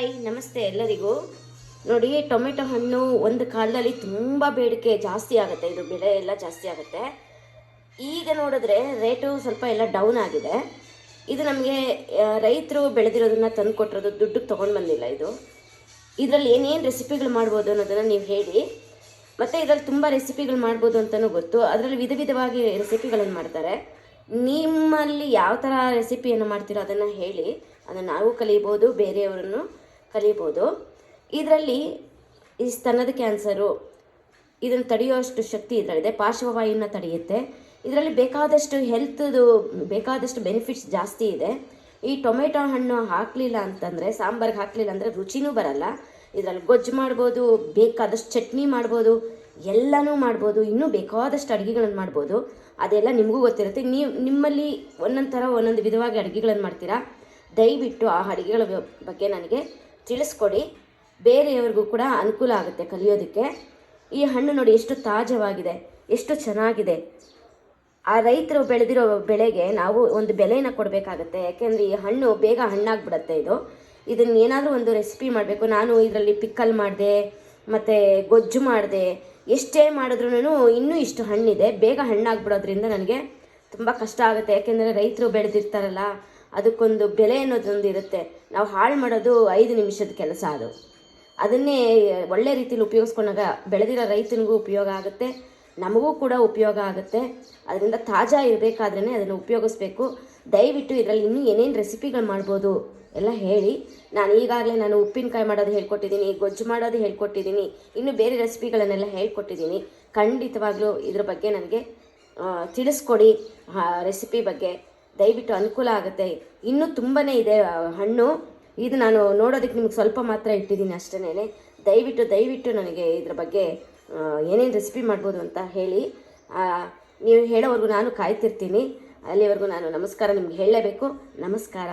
Hi ನಮಸ್ತೆ ಎಲ್ಲರಿಗೂ. ನೋಡಿ, ಟೊಮೆಟೊ ಹಣ್ಣು ಒಂದು ಕಾಲದಲ್ಲಿ ತುಂಬ ಬೇಡಿಕೆ ಜಾಸ್ತಿ ಆಗುತ್ತೆ, ಇದು ಬೆಲೆ ಎಲ್ಲ ಜಾಸ್ತಿ ಆಗುತ್ತೆ. ಈಗ ನೋಡಿದ್ರೆ ರೇಟು ಸ್ವಲ್ಪ ಎಲ್ಲ ಡೌನ್ ಆಗಿದೆ. ಇದು ನಮಗೆ ರೈತರು ಬೆಳೆದಿರೋದನ್ನ ತಂದು ಕೊಟ್ಟಿರೋದು, ದುಡ್ಡಿಗೆ ತೊಗೊಂಡು ಬಂದಿಲ್ಲ. ಇದರಲ್ಲಿ ಏನೇನು ರೆಸಿಪಿಗಳು ಮಾಡ್ಬೋದು ಅನ್ನೋದನ್ನು ನೀವು ಹೇಳಿ. ಮತ್ತು ಇದರಲ್ಲಿ ತುಂಬ ರೆಸಿಪಿಗಳು ಮಾಡ್ಬೋದು ಅಂತಲೂ ಗೊತ್ತು. ಅದರಲ್ಲಿ ವಿಧ ವಿಧವಾಗಿ ರೆಸಿಪಿಗಳನ್ನು ಮಾಡ್ತಾರೆ. ನಿಮ್ಮಲ್ಲಿ ಯಾವ ಥರ ರೆಸಿಪಿಯನ್ನು ಮಾಡ್ತೀರೋ ಅದನ್ನು ಹೇಳಿ, ಅದನ್ನು ನಾವು ಕಲಿಬೋದು, ಬೇರೆಯವರನ್ನು ಕಲಿಬೋದು. ಇದರಲ್ಲಿ ಈ ಸ್ತನದ ಕ್ಯಾನ್ಸರು ಇದನ್ನು ತಡೆಯುವಷ್ಟು ಶಕ್ತಿ ಇದರಲ್ಲಿದೆ. ಪಾರ್ಶ್ವವಾಯುನ ತಡೆಯುತ್ತೆ. ಇದರಲ್ಲಿ ಬೇಕಾದಷ್ಟು ಬೆನಿಫಿಟ್ಸ್ ಜಾಸ್ತಿ ಇದೆ. ಈ ಟೊಮೆಟೊ ಹಣ್ಣು ಹಾಕಲಿಲ್ಲ ಅಂತಂದರೆ, ಸಾಂಬಾರ್ಗೆ ಹಾಕಲಿಲ್ಲ ಅಂದರೆ ರುಚಿನೂ ಬರಲ್ಲ. ಇದರಲ್ಲಿ ಗೊಜ್ಜು ಮಾಡ್ಬೋದು, ಬೇಕಾದಷ್ಟು ಚಟ್ನಿ ಮಾಡ್ಬೋದು, ಎಲ್ಲನೂ ಮಾಡ್ಬೋದು. ಇನ್ನೂ ಬೇಕಾದಷ್ಟು ಅಡುಗೆಗಳನ್ನು ಮಾಡ್ಬೋದು. ಅದೆಲ್ಲ ನಿಮಗೂ ಗೊತ್ತಿರುತ್ತೆ. ನಿಮ್ಮಲ್ಲಿ ಒಂದೊಂದು ವಿಧವಾಗಿ ಅಡುಗೆಗಳನ್ನು ಮಾಡ್ತೀರಾ. ದಯವಿಟ್ಟು ಆ ಅಡುಗೆಗಳ ಬಗ್ಗೆ ನನಗೆ ತಿಳಿಸ್ಕೊಡಿ. ಬೇರೆಯವ್ರಿಗೂ ಕೂಡ ಅನುಕೂಲ ಆಗುತ್ತೆ ಕಲಿಯೋದಕ್ಕೆ. ಈ ಹಣ್ಣು ನೋಡಿ ಎಷ್ಟು ತಾಜಾವಾಗಿದೆ, ಎಷ್ಟು ಚೆನ್ನಾಗಿದೆ. ಆ ರೈತರು ಬೆಳೆದಿರೋ ಬೆಳೆಗೆ ನಾವು ಒಂದು ಬೆಲೆನ ಕೊಡಬೇಕಾಗತ್ತೆ. ಯಾಕೆಂದರೆ ಈ ಹಣ್ಣು ಬೇಗ ಹಣ್ಣಾಗ್ಬಿಡುತ್ತೆ. ಇದನ್ನು ಏನಾದರೂ ಒಂದು ರೆಸಿಪಿ ಮಾಡಬೇಕು. ನಾನು ಇದರಲ್ಲಿ ಪಿಕ್ಕಲ್ ಮಾಡಿದೆ, ಮತ್ತು ಗೊಜ್ಜು ಮಾಡಿದೆ. ಎಷ್ಟೇ ಮಾಡಿದ್ರೂ ಇನ್ನೂ ಇಷ್ಟು ಹಣ್ಣಿದೆ. ಬೇಗ ಹಣ್ಣಾಗ್ಬಿಡೋದ್ರಿಂದ ನನಗೆ ತುಂಬ ಕಷ್ಟ ಆಗುತ್ತೆ. ಯಾಕೆಂದರೆ ರೈತರು ಬೆಳೆದಿರ್ತಾರಲ್ಲ, ಅದಕ್ಕೊಂದು ಬೆಲೆ ಅನ್ನೋದೊಂದು ಇರುತ್ತೆ. ನಾವು ಹಾಳು ಮಾಡೋದು 5 ನಿಮಿಷದ ಕೆಲಸ. ಅದನ್ನೇ ಒಳ್ಳೆ ರೀತಿಯಲ್ಲಿ ಉಪಯೋಗಿಸ್ಕೊಂಡಾಗ ಬೆಳೆದಿರೋ ರೈತನಿಗೂ ಉಪಯೋಗ ಆಗುತ್ತೆ, ನಮಗೂ ಕೂಡ ಉಪಯೋಗ ಆಗುತ್ತೆ. ಅದರಿಂದ ತಾಜಾ ಇರಬೇಕಾದ್ರೇ ಅದನ್ನು ಉಪಯೋಗಿಸ್ಬೇಕು. ದಯವಿಟ್ಟು ಇದರಲ್ಲಿ ಇನ್ನೂ ಏನೇನು ರೆಸಿಪಿಗಳು ಮಾಡ್ಬೋದು ಎಲ್ಲ ಹೇಳಿ. ನಾನು ಉಪ್ಪಿನಕಾಯಿ ಮಾಡೋದು ಹೇಳ್ಕೊಟ್ಟಿದ್ದೀನಿ, ಗೊಜ್ಜು ಮಾಡೋದು ಹೇಳ್ಕೊಟ್ಟಿದ್ದೀನಿ, ಇನ್ನು ಬೇರೆ ರೆಸಿಪಿಗಳನ್ನೆಲ್ಲ ಹೇಳ್ಕೊಟ್ಟಿದ್ದೀನಿ. ಖಂಡಿತವಾಗ್ಲೂ ಇದ್ರ ಬಗ್ಗೆ ನನಗೆ ತಿಳಿಸ್ಕೊಡಿ. ರೆಸಿಪಿ ಬಗ್ಗೆ ದಯವಿಟ್ಟು ಅನುಕೂಲ ಆಗುತ್ತೆ. ಇನ್ನೂ ತುಂಬಾ ಇದೆ ಹಣ್ಣು. ಇದು ನಾನು ನೋಡೋದಕ್ಕೆ ನಿಮ್ಗೆ ಸ್ವಲ್ಪ ಮಾತ್ರ ಇಟ್ಟಿದ್ದೀನಿ ಅಷ್ಟೇ. ದಯವಿಟ್ಟು ನನಗೆ ಇದ್ರ ಬಗ್ಗೆ ಏನೇನು ರೆಸಿಪಿ ಮಾಡ್ಬೋದು ಅಂತ ಹೇಳಿ. ನೀವು ಹೇಳೋವರೆಗೂ ನಾನು ಕಾಯ್ತಿರ್ತೀನಿ. ಅಲ್ಲಿವರೆಗೂ ನಾನು ನಮಸ್ಕಾರ ನಿಮ್ಗೆ ಹೇಳಲೇಬೇಕು. ನಮಸ್ಕಾರ.